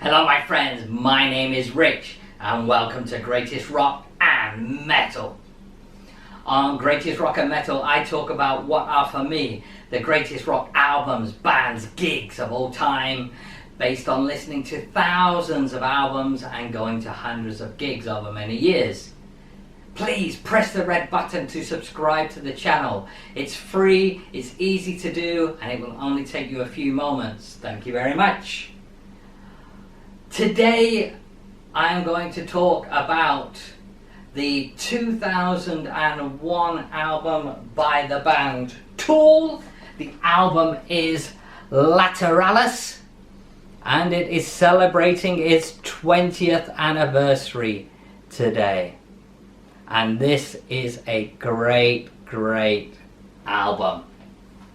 Hello my friends, my name is Rich and welcome to Greatest Rock and Metal. On Greatest Rock and Metal I talk about what are for me the greatest rock albums, bands, gigs of all time, based on listening to thousands of albums and going to hundreds of gigs over many years. Please press the red button to subscribe to the channel. It's free, it's easy to do, and it will only take you a few moments. Thank you very much. Today I am going to talk about the 2001 album by the band Tool. The album is Lateralus and it is celebrating its 20th anniversary today. And this is a great album.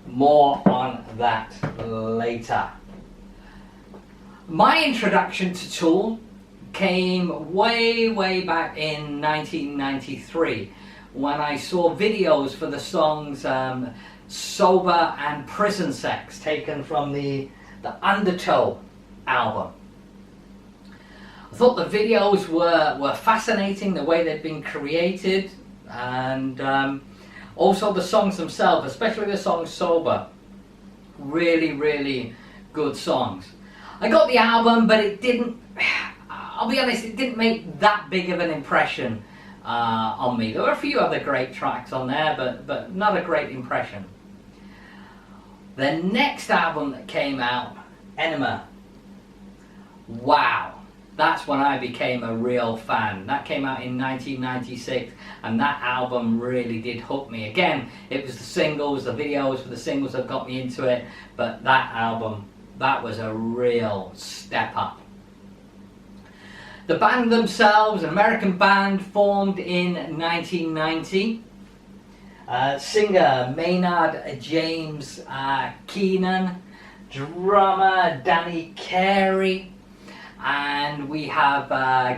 More on that later. My introduction to Tool came way back in 1993 when I saw videos for the songs Sober and Prison Sex, taken from the Undertow album. I thought the videos were fascinating, the way they'd been created, and also the songs themselves, especially the song Sober. Really good songs. I got the album, but it didn't, I'll be honest, it didn't make that big of an impression on me. There were a few other great tracks on there, but not a great impression. The next album that came out, Enema. Wow, that's when I became a real fan. That came out in 1996, and that album really did hook me. Again, it was the singles, the videos for the singles that got me into it, but that album, that was a real step up. The band themselves, an American band formed in 1990. Singer Maynard James Keenan, drummer Danny Carey, and we have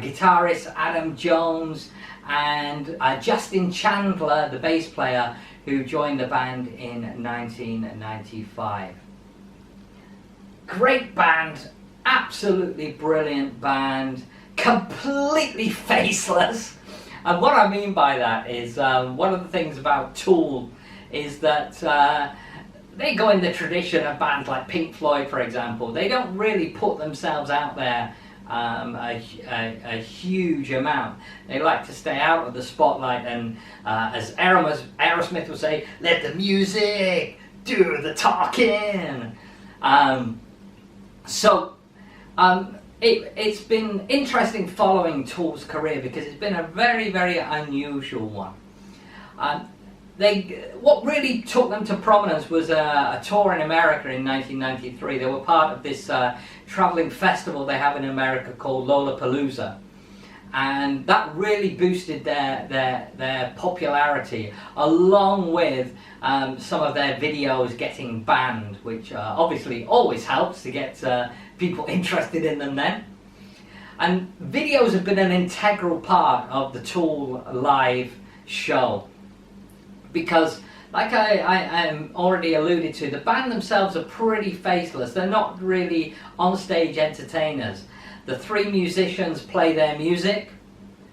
guitarist Adam Jones and Justin Chandler, the bass player, who joined the band in 1995. Great band, absolutely brilliant band, completely faceless. And what I mean by that is, one of the things about Tool is that they go in the tradition of bands like Pink Floyd, for example. They don't really put themselves out there a huge amount. They like to stay out of the spotlight, and as Aerosmith would say, let the music do the talking. It's been interesting following Tool's career because it's been a very unusual one. What really took them to prominence was a tour in America in 1993. They were part of this traveling festival they have in America called Lollapalooza, and that really boosted their popularity, along with some of their videos getting banned, which obviously always helps to get people interested in them then. And videos have been an integral part of the Tool live show, because like I already alluded to, the band themselves are pretty faceless. They're not really on-stage entertainers. The three musicians play their music,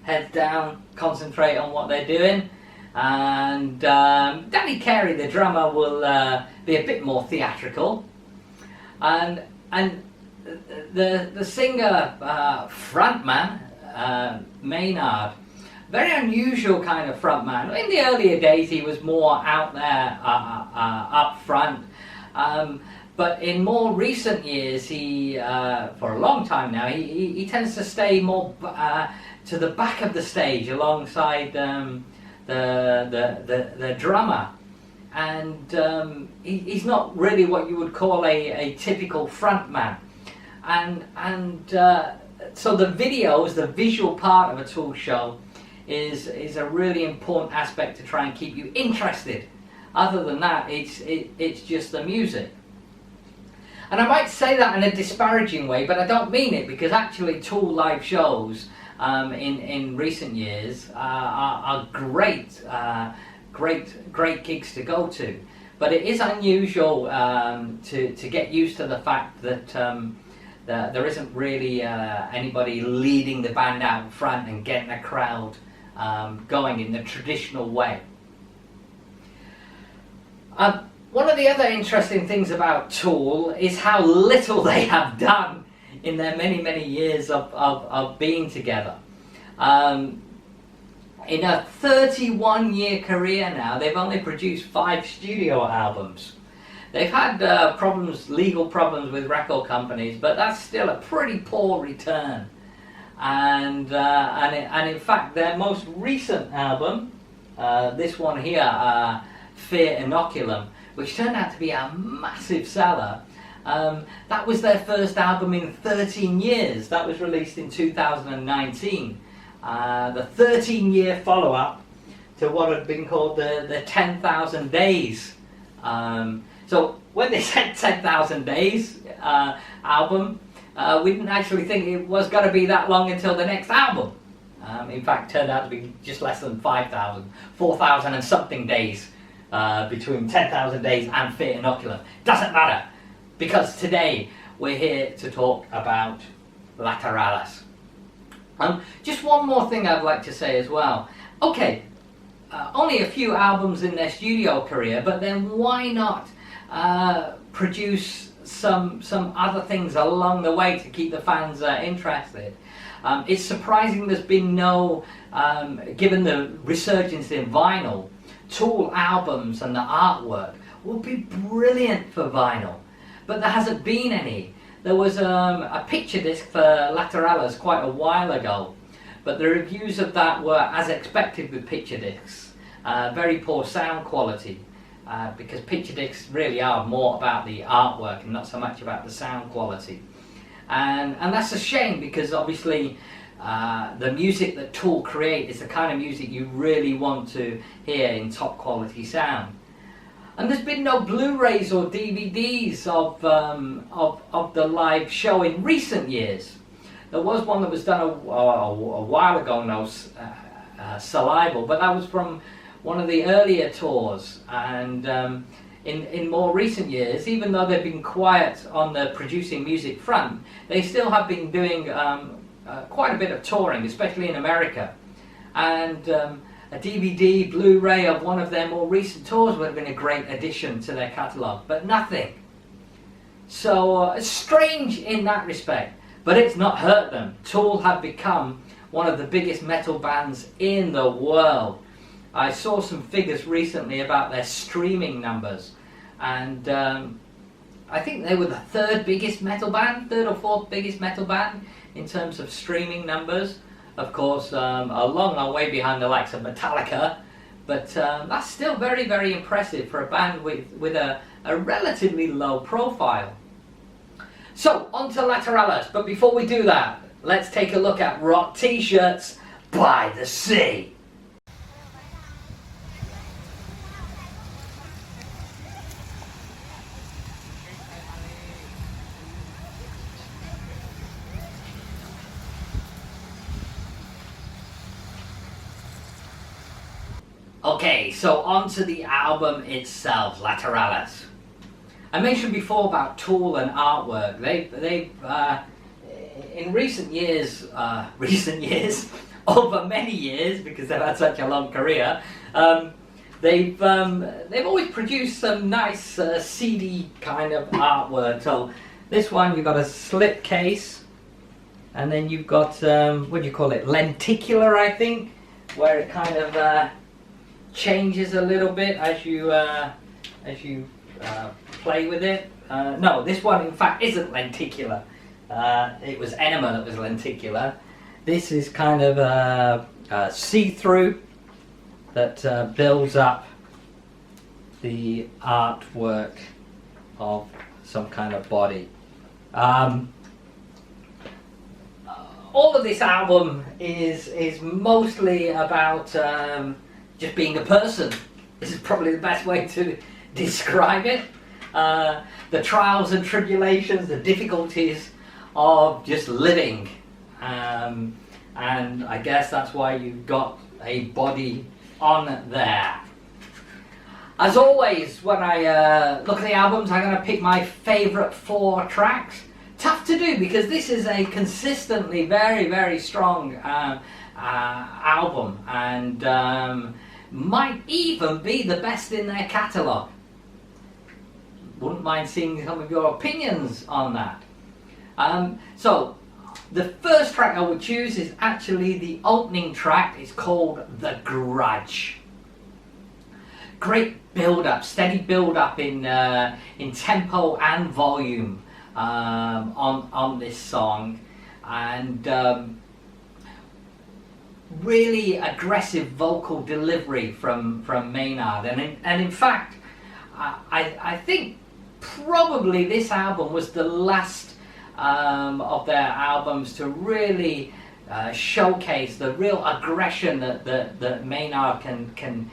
heads down, concentrate on what they're doing, and Danny Carey, the drummer, will be a bit more theatrical, and the singer frontman Maynard, very unusual kind of frontman. In the earlier days he was more out there up front, but in more recent years he for a long time now he tends to stay more to the back of the stage alongside the drummer, and he's not really what you would call a typical frontman. And so the videos, the visual part of a Tool show is a really important aspect to try and keep you interested. Other than that, it's just the music. And I might say that in a disparaging way, but I don't mean it, because actually Tool live shows in recent years are great gigs to go to. But it is unusual to get used to the fact that There isn't really anybody leading the band out front and getting a crowd going in the traditional way. One of the other interesting things about Tool is how little they have done in their many years of being together. In a 31-year career now, they've only produced 5 studio albums. They've had legal problems with record companies, but that's still a pretty poor return. And in fact, their most recent album, this one here, Fear Inoculum, which turned out to be a massive seller, that was their first album in 13 years. That was released in 2019. The 13-year follow-up to what had been called the 10,000 Days. So when they said 10,000 Days album, we didn't actually think it was going to be that long until the next album. In fact, turned out to be just less than 5,000, 4,000 and something days between 10,000 Days and Fear Inoculum. Doesn't matter, because today we're here to talk about Lateralus. Just one more thing I'd like to say as well. Okay, only a few albums in their studio career, but then why not produce some other things along the way to keep the fans interested? It's surprising there's been no, given the resurgence in vinyl, Tool albums and the artwork would be brilliant for vinyl, but there hasn't been any. There was a picture disc for Lateralus quite a while ago, but the reviews of that were as expected with picture discs. Very poor sound quality, because picture discs really are more about the artwork and not so much about the sound quality. And that's a shame, because obviously the music that Tool create is the kind of music you really want to hear in top quality sound. And there's been no Blu-rays or DVDs of the live show in recent years. There was one that was done a while ago now, Salival, but that was from one of the earlier tours. And in more recent years, even though they've been quiet on the producing music front, they still have been doing quite a bit of touring, especially in America. And a DVD, Blu-ray of one of their more recent tours would have been a great addition to their catalogue, but nothing. So it's strange in that respect, but it's not hurt them. Tool have become one of the biggest metal bands in the world. I saw some figures recently about their streaming numbers, and I think they were the third or fourth biggest metal band in terms of streaming numbers. Of course, a long way behind the likes of Metallica, but that's still very impressive for a band with a relatively low profile. So, on to Lateralus, but before we do that, let's take a look at rock t-shirts by the sea. Okay, so on to the album itself, Lateralus. I mentioned before about Tool and artwork. They've in recent years, over many years, because they've had such a long career, they've always produced some nice CD kind of artwork. So this one, you've got a slip case, and then you've got what do you call it, lenticular, I think, where it kind of changes a little bit as you play with it. No, this one in fact isn't lenticular. It was Enema that was lenticular. This is kind of see-through that builds up the artwork of some kind of body. All of this album is mostly about just being a person. This is probably the best way to describe it. The trials and tribulations, the difficulties of just living. And I guess that's why you've got a body on there. As always, when I look at the albums, I'm going to pick my favourite 4 tracks. tough to do because this is a consistently very, very strong album, and might even be the best in their catalogue. Wouldn't mind seeing some of your opinions on that. So the first track I would choose is actually the opening track. It's called The Grudge. Great build-up, steady build-up in tempo and volume on this song, and really aggressive vocal delivery from Maynard. And in fact, I think probably this album was the last of their albums to really showcase the real aggression that Maynard can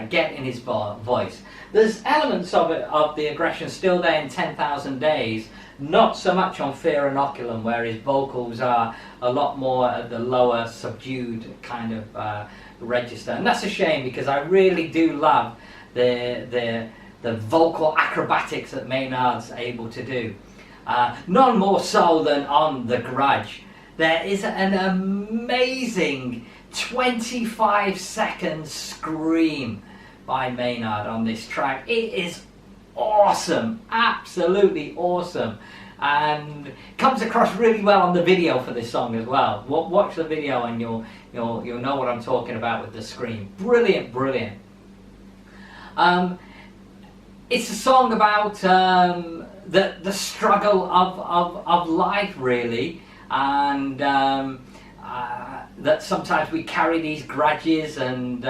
get in his voice. There's elements of it, of the aggression, still there in 10,000 Days, not so much on Fear Inoculum, where his vocals are a lot more at the lower, subdued kind of register. And that's a shame, because I really do love the vocal acrobatics that Maynard's able to do. None more so than on The Grudge. There is an amazing 25-second scream by Maynard on this track. It is awesome, absolutely awesome, and comes across really well on the video for this song as well. Watch the video and you'll know what I'm talking about with the scream. Brilliant, brilliant. It's a song about the struggle of life, really, and that sometimes we carry these grudges, and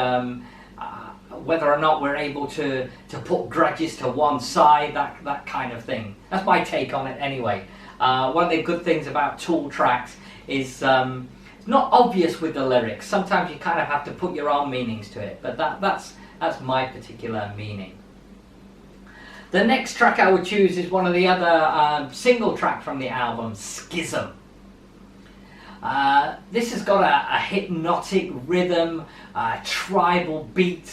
whether or not we're able to put grudges to one side, that kind of thing. That's my take on it anyway. One of the good things about Tool tracks is it's not obvious with the lyrics. Sometimes you kind of have to put your own meanings to it, but that's my particular meaning. The next track I would choose is one of the other single tracks from the album, Schism. This has got a hypnotic rhythm, tribal beat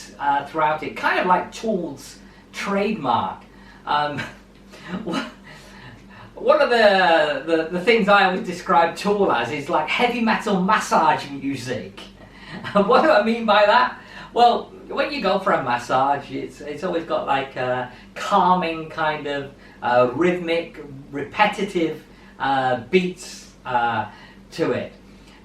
throughout it, kind of like Tool's trademark. One of the things I always describe Tool as is like heavy metal massage music. What do I mean by that? Well, when you go for a massage, it's always got like a calming kind of rhythmic, repetitive beats to it.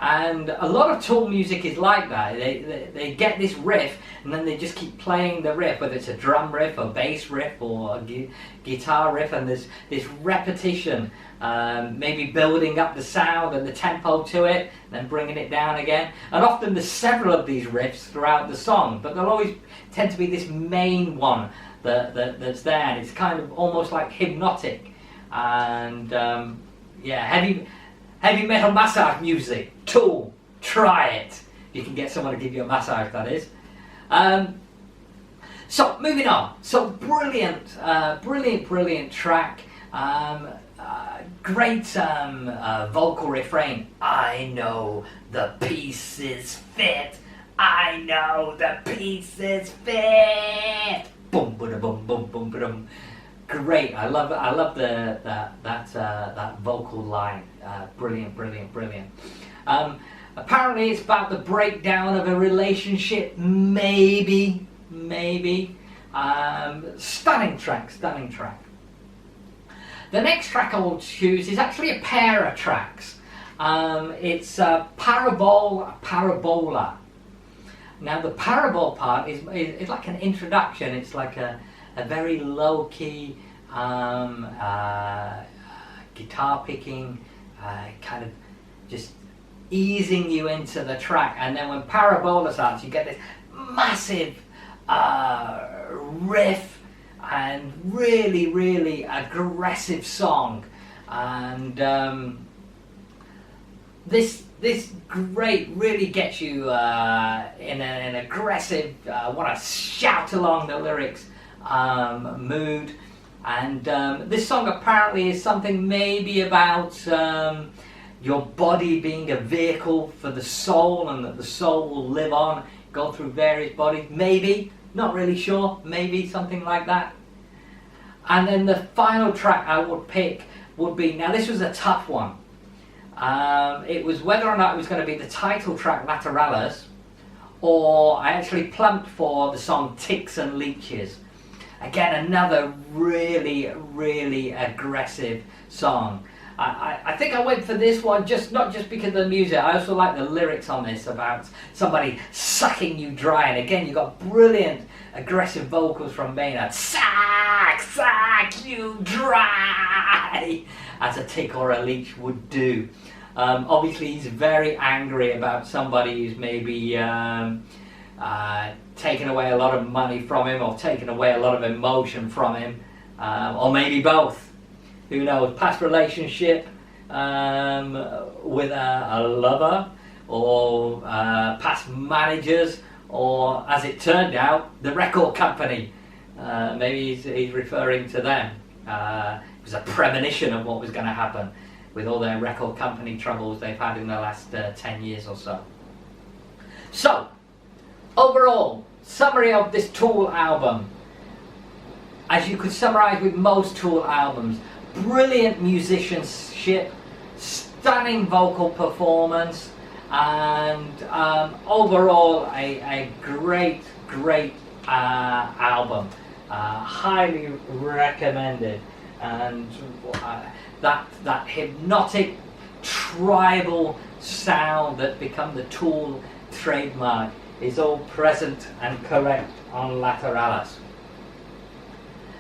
And a lot of Tool music is like that. They get this riff, and then they just keep playing the riff, whether it's a drum riff, a bass riff, or a guitar riff, and there's this repetition, maybe building up the sound and the tempo to it, then bringing it down again. And often there's several of these riffs throughout the song, but there'll always tend to be this main one that's there, and it's kind of almost like hypnotic. And yeah, heavy metal massage music. Tool, try it. You can get someone to give you a massage, that is. So moving on. So brilliant track. Great vocal refrain. I know the pieces fit. I know the pieces fit. Boom, boom, boom, boom, boom, boom. Great. I love that vocal line. Brilliant. Apparently it's about the breakdown of a relationship, maybe. Stunning track. The next track I will choose is actually a pair of tracks. It's Parabol Parabola. Now the Parabol part is like an introduction. It's like a very low-key guitar picking, kind of just easing you into the track, and then when Parabola starts, you get this massive riff and really aggressive song, and this great really gets you in an aggressive, want to shout along the lyrics mood. And this song apparently is something maybe about your body being a vehicle for the soul, and that the soul will live on, go through various bodies. Maybe, not really sure, maybe something like that. And then the final track I would pick would be, now this was a tough one. It was whether or not it was going to be the title track Lateralus, or I actually plumped for the song Ticks and Leeches. Again, another really aggressive song. I think I went for this one not just because of the music. I also like the lyrics on this about somebody sucking you dry. And again, you got brilliant aggressive vocals from Maynard. Suck you dry, as a tick or a leech would do. Obviously, he's very angry about somebody who's maybe taken away a lot of money from him, or taken away a lot of emotion from him, or maybe both. Who knows? Past relationship with a lover, or past managers, or as it turned out, the record company. Maybe he's referring to them. It was a premonition of what was going to happen with all their record company troubles they've had in the last 10 years or so. So, overall, summary of this Tool album. As you could summarize with most Tool albums, brilliant musicianship, stunning vocal performance, and overall a great album. Highly recommended. And that hypnotic tribal sound that become the Tool trademark is all present and correct on Lateralus.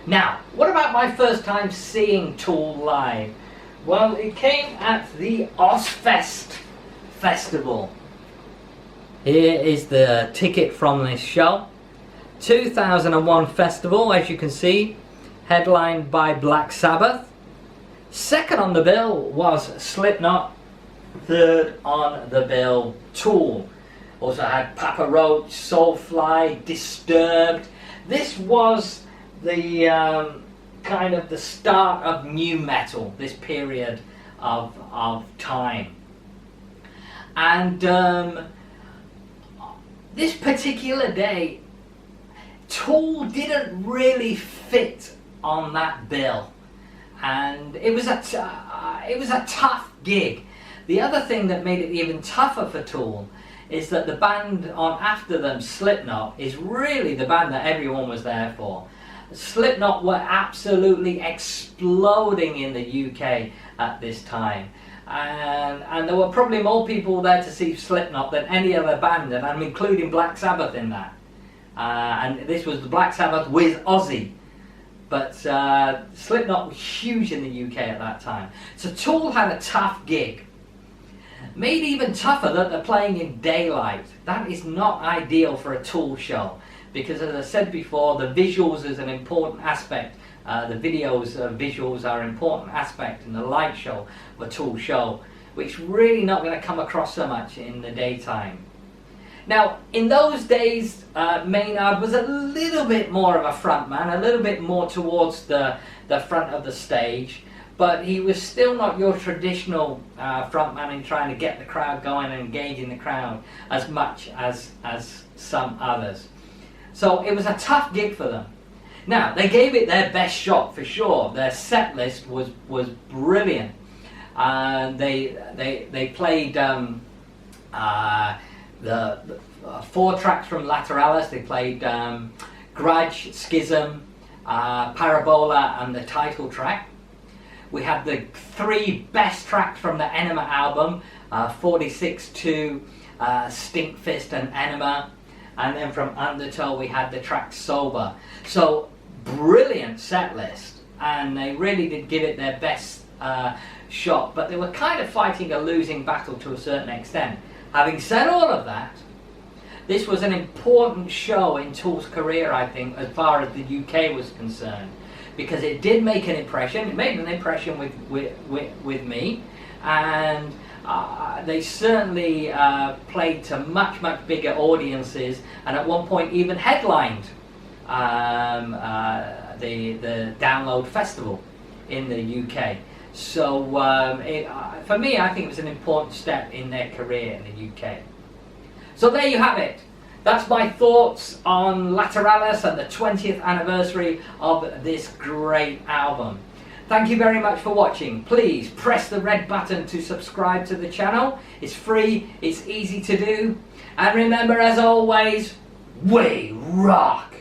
Now, what about my first time seeing Tool live? Well, it came at the Ozfest festival. Here is the ticket from this show. 2001 festival, as you can see, headlined by Black Sabbath. Second on the bill was Slipknot. Third on the bill, Tool. Also had Papa Roach, Soulfly, Disturbed. This was the kind of the start of new metal, this period of time. And this particular day, Tool didn't really fit on that bill, and it was a tough gig. The other thing that made it even tougher for Tool is that the band on after them, Slipknot, is really the band that everyone was there for. Slipknot were absolutely exploding in the UK at this time, and there were probably more people there to see Slipknot than any other band, and I'm including Black Sabbath in that. And this was the Black Sabbath with Ozzy. But Slipknot was huge in the UK at that time. So Tool had a tough gig. Made even tougher that they're playing in daylight. That is not ideal for a Tool show, because as I said before, the visuals is an important aspect. The visuals are an important aspect in the light show of a Tool show, which really not going to come across so much in the daytime. Now, in those days, Maynard was a little bit more of a frontman, a little bit more towards the front of the stage, but he was still not your traditional frontman in trying to get the crowd going and engaging the crowd as much as some others. So it was a tough gig for them. Now, they gave it their best shot for sure. Their set list was brilliant. They played the 4 tracks from Lateralus. They played Grudge, Schism, Parabola, and the title track. We had the 3 best tracks from the Enema album, 46-2, Stinkfist and Enema. And then from Undertow we had the track Sober. So, brilliant set list. And they really did give it their best shot. But they were kind of fighting a losing battle to a certain extent. Having said all of that, this was an important show in Tool's career, I think, as far as the UK was concerned, because it did make an impression. It made an impression with me, and they certainly played to much bigger audiences, and at one point even headlined the Download Festival in the UK. So for me, I think it was an important step in their career in the UK. So there you have it. That's my thoughts on Lateralus and the 20th anniversary of this great album. Thank you very much for watching. Please press the red button to subscribe to the channel. It's free, it's easy to do. And remember, as always, we rock!